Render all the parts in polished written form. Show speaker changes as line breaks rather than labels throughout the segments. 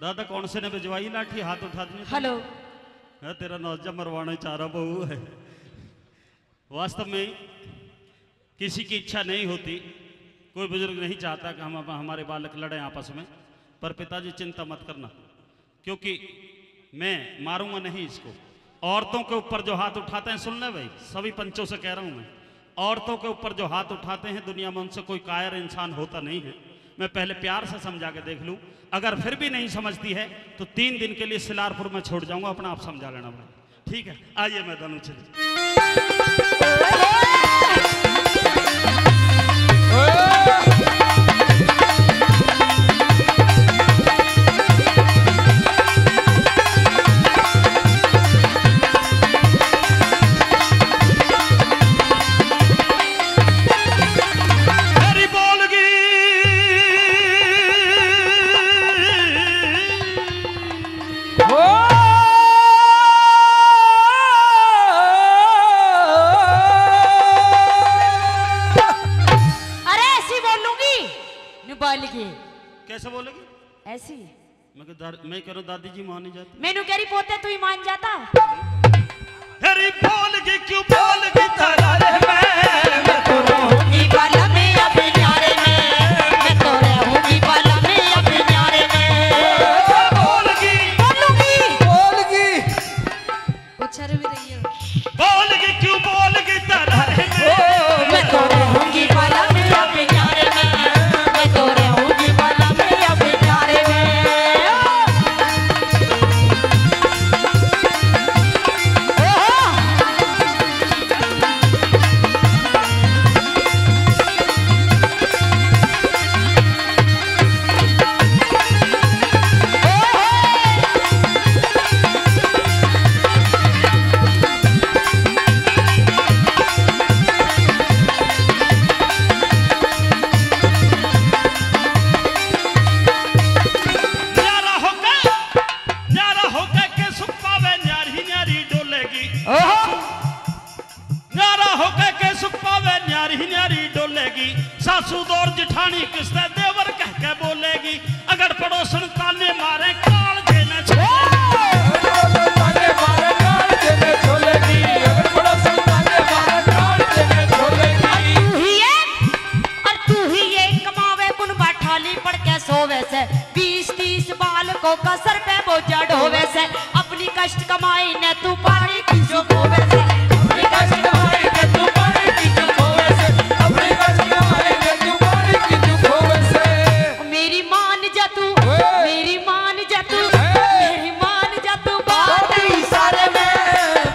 दादा कौन से ने भिजवाई लाठी हाथ उठा दी।
हेलो
है तेरा नौजा मरवाना चाह रहा बहू है। वास्तव में किसी की इच्छा नहीं होती, कोई बुजुर्ग नहीं चाहता कि हम हमारे बालक लड़ें आपस में। पर पिताजी चिंता मत करना, क्योंकि मैं मारूंगा नहीं इसको। औरतों के ऊपर जो हाथ उठाते हैं, सुन ले भाई, सभी पंचों से कह रहा हूं मैं, औरतों के ऊपर जो हाथ उठाते हैं दुनिया में उनसे कोई कायर इंसान होता नहीं है। मैं पहले प्यार से समझा के देख लूं, अगर फिर भी नहीं समझती है तो 3 दिन के लिए सिलारपुर में छोड़ जाऊंगा, अपना आप समझा लेना भाई। ठीक है, आइए मैदान चलिए। कैसे बोलेगी?
ऐसी
मैं कह रहा दादी जी मान नहीं जाती।
मैनू कह रही पोते तू ही मान जाता।
अरे बोलगी क्यों बोलगी तारा रे मैं तो
रहूंगी बाला में अपने न्यारे में, मैं तो रहूंगी बाला में अपने न्यारे में।
बोलगी
बोलूंगी
बोलगी
कुछ भी रही हो।
बोलगी क्यों बोलगी तारा रे
मैं तो रहूंगी बाला में अपने न्यारे में, मैं तो रहूंगी बाला में अपने न्यारे में। सासू दौर जिठानी किसने देवर कह के बोलेगी, अगर पड़ोसन ताने मारे काल देने से 20-30 बाल को कसर पे बोझा ढोवे से, अपनी कष्ट कमाई ने तू पानी की चुप होवे से, अपनी कष्ट कमाई ने तू पानी की चुप होवे से, अपनी कष्ट कमाई ने तू पानी की चुप होवे से। मेरी मान जा तू, मेरी मान जा तू, मेरी मान जा तू बात इशारे में,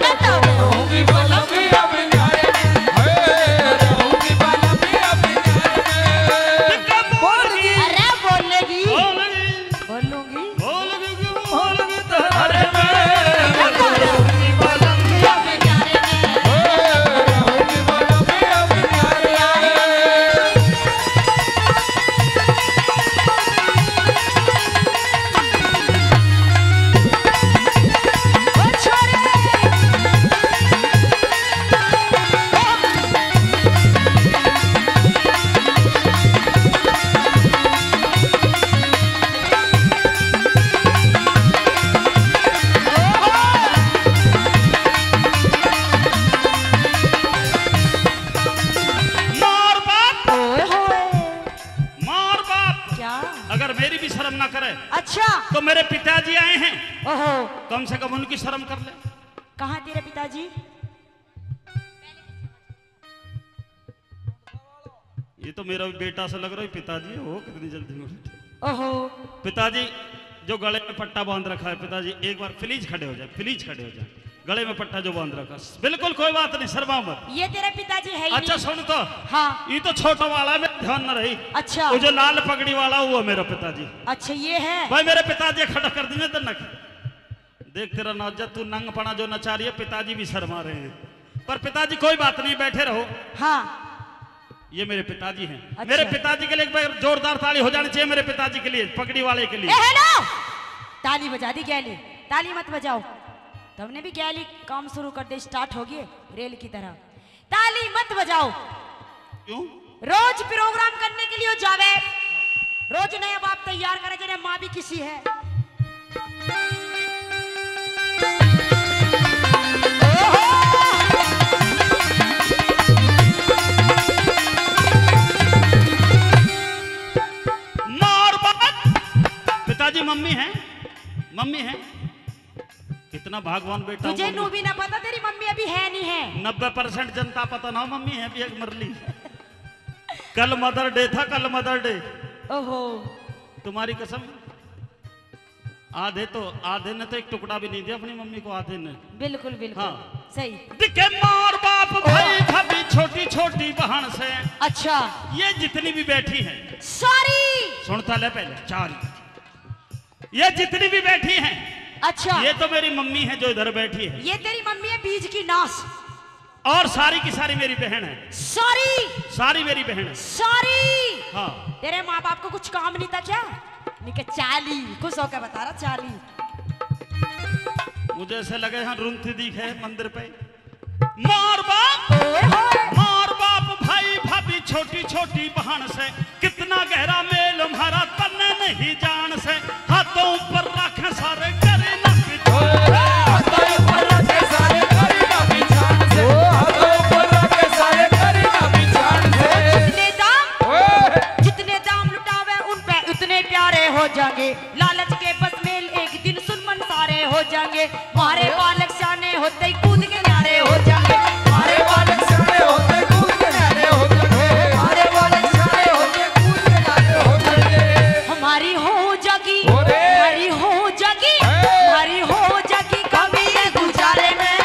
मैं तो रहूंगी बाला में अपने न्यारे में, रहूंगी बाला में अपने न्यारे में। बोलेगी अरे बोलेगी बोलूंगी
बोलगी तारे में
अच्छा
तो मेरे पिताजी आए हैं,
ओहो
कम से कम उनकी शर्म कर ले।
कहाँ तेरे पिताजी?
ये तो मेरा बेटा सा लग रहा है पिताजी हो, कितनी जल्दी में।
ओहो
पिताजी जो गले में पट्टा बांध रखा है, पिताजी एक बार प्लीज खड़े हो जाए, प्लीज खड़े हो जाए। गले में पट्टा जो बांध रखा, बिल्कुल कोई बात नहीं, शर्मा मत।
ये तेरे पिताजी है ही
अच्छा
नहीं।
सुन तो,
हाँ
ये तो छोटा वाला है, ध्यान न रही।
अच्छा
वो जो लाल पगड़ी वाला वो मेरा पिताजी।
अच्छा ये है
भाई मेरे पिताजी खड़ा कर दी तो नक देख तेरा नौजा, तू नंग पना जो नचा रही है, पिताजी भी शर्मा रहे हैं। पर पिताजी कोई बात नहीं, बैठे रहो।
हाँ
ये मेरे पिताजी हैं।
अच्छा।
मेरे पिताजी के लिए एक बार जोरदार ताली हो जानी चाहिए, मेरे पिताजी के लिए, पगड़ी वाले के लिए।
हेलो ताली बजा दी गैली, ताली मत बजाओ, तुमने भी गैली काम शुरू कर दे, स्टार्ट हो गई रेल की तरह। ताली मत बजाओ।
क्यों?
रोज प्रोग्राम करने के लिए जावे, रोज नया बाप तैयार करे, जने माँ भी किसी है।
पिताजी मम्मी है, मम्मी है। कितना भागवान बेटा।
तुझे नू भी ना पता तेरी मम्मी अभी है नहीं है।
90% जनता पता ना मम्मी है भी एक मरली। कल मदर डे था, कल मदर डे।
ओहो
तुम्हारी कसम। आधे ने तो एक टुकड़ा भी नहीं दिया अपनी मम्मी को, आधे ने।
बिल्कुल बिल्कुल
हाँ।
सही।
दिखे मार बाप भाई भाभी छोटी छोटी बहन से।
अच्छा
ये जितनी भी बैठी है
सॉरी
सुनता ले पहले चार, ये जितनी भी बैठी हैं,
अच्छा
ये तो मेरी मम्मी है जो इधर बैठी है।
ये तेरी मम्मी है बीज की नास।
और सारी की सारी मेरी बहन है।
सॉरी
सारी मेरी बहन है।
सॉरी।
हाँ
तेरे माँ बाप को कुछ काम नहीं था क्या? निके चाली खुश होकर बता रहा चाली।
मुझे ऐसे लगे यहाँ रूंथी दिखे मंदिर पे। मार बाप भाई भाभी छोटी छोटी बहन से कितना गहरा मेल हमारा तन्ने नहीं जान से। हाथों ऊपर रखे सारे करे ना
हाथों ऊपर रखे सारे करे ना बिछान से। हाथों ऊपर रखे सारे करे ना बिछान से।
जितने दाम लुटावे उन पे उतने प्यारे हो जाएंगे। लालच के बस मेल एक दिन सुनमन सारे हो जाएंगे। मारे बालक सियाने होते ही कूद के न्यारे हो जाएंगे।
मारे बालक सियाने होते कूद के न्यारे हो जाएंगे। मारे बालक सियाने होते कूद के न्यारे हो जाएंगे।
हमारी हो जागी, हमारी हो जागी, हमारी हो जागी कभी ये गुजारे में।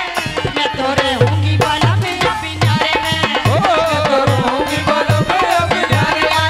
मैं तो रहूंगी बाला में अपने न्यारे में।
मैं तो रहूंगी बाला में अपने न्यारे में।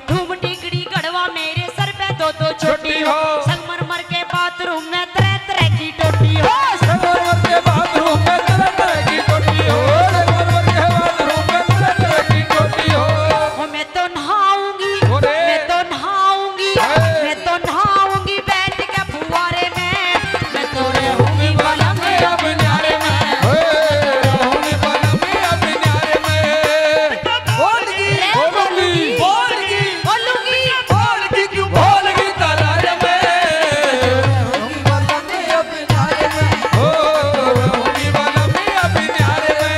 धूम टिकड़ी गढ़वा मेरे सर पे दो दो छोटी हो। संगमरमर के बाथरूम में तरह तरह की टोटी हो।
संगमरमर के बाथरूम में तरह तरह की टोटी हो। संगमरमर के बाथरूम में तरह तरह की टोटी हो।
मैं तो नहाऊंगी, मैं तो नहाऊंगी, मैं तो नहाऊंगी बैठ के फुवारे में। मैं तो रहूंगी बाला में अपने न्यारे में।
रहूंगी बाला में अपने न्यारे में। बोलगी बोलगी क्यों बोलगी तालारे में। रहूंगी बाला में अपने न्यारे में। रहूंगी बाला में अपने न्यारे में।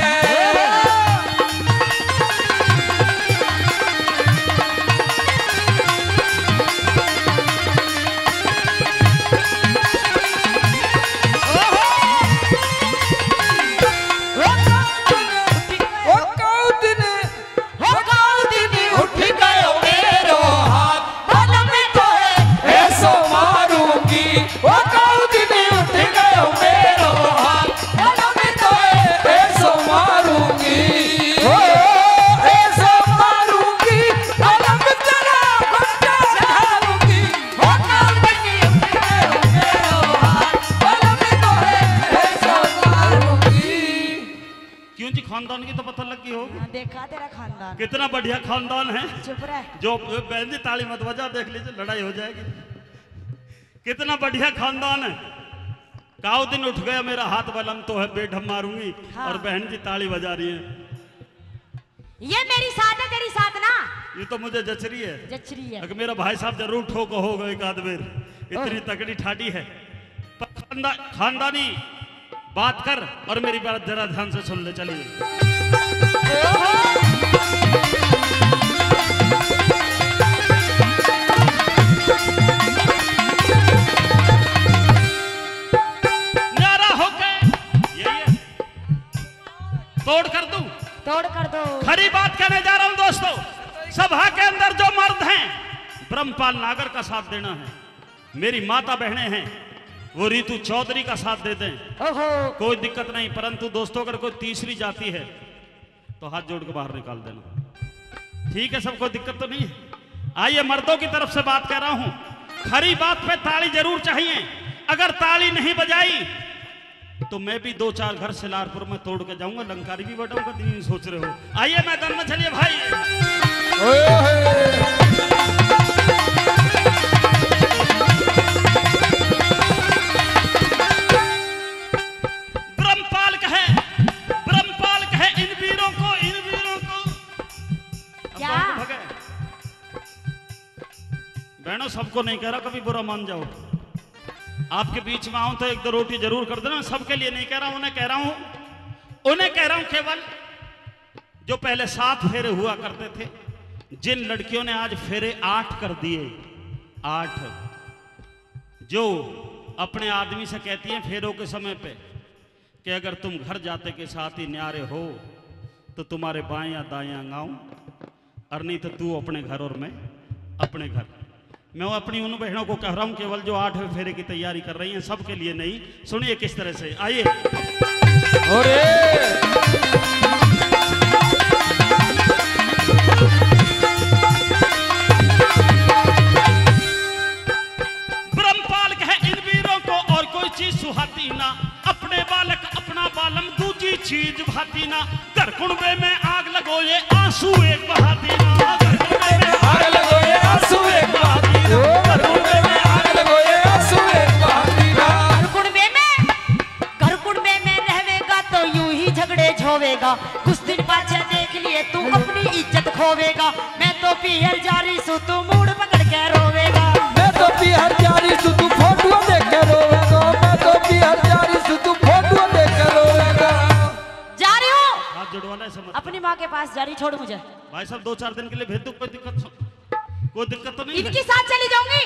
क्यों जी, खानदान की तो पता लगी हो।
देखा तेरा खानदान
कितना बढ़िया खानदान है।
चुप रह।
जो बहन जी ताली मत बजा, देख लीजिए लड़ाई हो जाएगी। कितना बढ़िया खानदान है। काउ दिन उठ गया मेरा हाथ बलम तो है बेढम मारूंगी।
हाँ।
और बहन जी ताली बजा रही है।
ये मेरी साथ है तेरी साथ ना।
ये तो मुझे जच रही है।
जचरी है।
अगर मेरा भाई साहब जरूर ठोको होगा एक आध बेर। इतनी तगड़ी ठाडी है। पर खानदानी बात कर और मेरी बात जरा ध्यान से सुन ले। चलिए न्यारा होके यही है, तोड़ कर दूं,
तोड़ कर दो।
खरी बात कहने जा रहा हूं दोस्तों। सभा के अंदर जो मर्द हैं ब्रह्मपाल नागर का साथ देना है, मेरी माता बहनें हैं वो रीतू चौधरी का साथ दे दें,
ओहो
कोई दिक्कत नहीं। परंतु दोस्तों अगर कोई तीसरी जाति है तो हाथ जोड़ के बाहर निकाल देना, ठीक है? सबको दिक्कत तो नहीं है। आइए मर्दों की तरफ से बात कर रहा हूं, खरी बात पे ताली जरूर चाहिए। अगर ताली नहीं बजाई तो मैं भी 2-4 घर सिलारपुर में तोड़ के जाऊंगा, लंकारी भी बटाऊंगा। नहीं सोच रहे हो? आइए मैदान में चलिए भाई। ब्रह्मपाल कहे इन वीरों को
क्या?
बहनों सबको नहीं कह रहा, कभी बुरा मान जाओ। आपके बीच में आऊं तो 1-2 रोटी जरूर कर देना। सबके लिए नहीं कह रहा हूं, उन्हें कह रहा हूं केवल जो पहले 7 फेरे हुआ करते थे, जिन लड़कियों ने आज फेरे 8 कर दिए, 8, जो अपने आदमी से कहती हैं फेरों के समय पे कि अगर तुम घर जाते के साथ ही न्यारे हो तो तुम्हारे बाएं या दाएं अंगाऊं, और नहीं तो तू अपने घर और मैं अपने घर। मैं अपनी उन बहनों को कह रहा हूं केवल जो 8वें फेरे की तैयारी कर रही हैं, सबके लिए नहीं। सुनिए किस तरह से, आइए। ब्रह्मपाल कहे इन वीरों को और कोई चीज सुहाती ना, अपने बालक अपना बालम दूजी चीज भाती ना। घर कुंबे में आग लगो ये आंसू एक बहाती ना, घर कुंबे में आग लगो ये आंसू एक बहाती ना, घर कुंबे में आग लगो ये आंसू एक बहाती ना।
घर कुंबे में रहेगा तो यूं ही झगड़े झोवेगा, कुछ दिन पाछे देख लिए तू अपनी इज्जत खोवेगा। मैं तो पीहर जारी सू तू मूड पकड़ के रोवेगा,
मैं तो पीहर जारी सू तू फोटो देख के रोवेगा, मैं तो पीहर जारी सू तू फोटो देख के रोवेगा।
जा रही हूँ
हाथ जुड़वाना है समझ।
अपनी माँ के पास, जा रही, छोड़ मुझे।
भाई साहब 2-4 दिन के लिए भेज दो, कोई दिक्कत तो नहीं है?
इनके साथ चली जाऊंगी।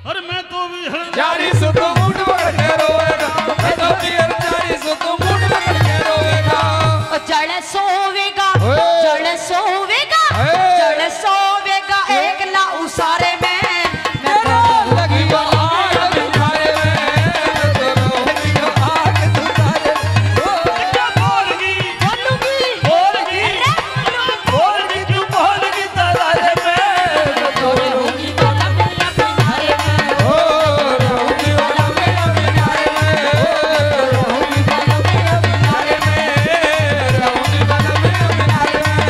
अरे मैं तो भी
जारी सू तू मूड पकड़ के रोवेगा, मैं तो पीहर जारी सू तू मूड पकड़ के रोवेगा।
जड़ सोवेगा,
ओए।
जड़ सोवेगा,
ओए।
जड़ सोवेगा एक ला उसारे में। मैं
तेरा
तो
लगी वो आग तुम्हारे में, तेरा लगी वो आग तुम्हारे में।
क्या बोलगी
बोलूंगी,
बोलगी,
अरे
बोलगी तू बोलगी तारे में, तो
बोलूंगी वाला मेरा किनारे में,
ओ रहूंगी वाला मेरा किनारे में,
बोलूंगी वाला मेरा किनारे में,
रहूंगी वाला मेरा किनारे में,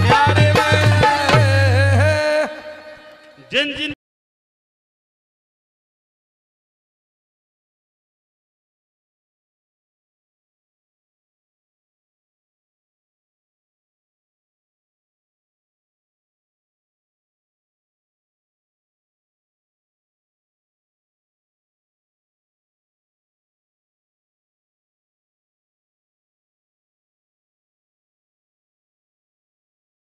प्यारे में।
जिन जिन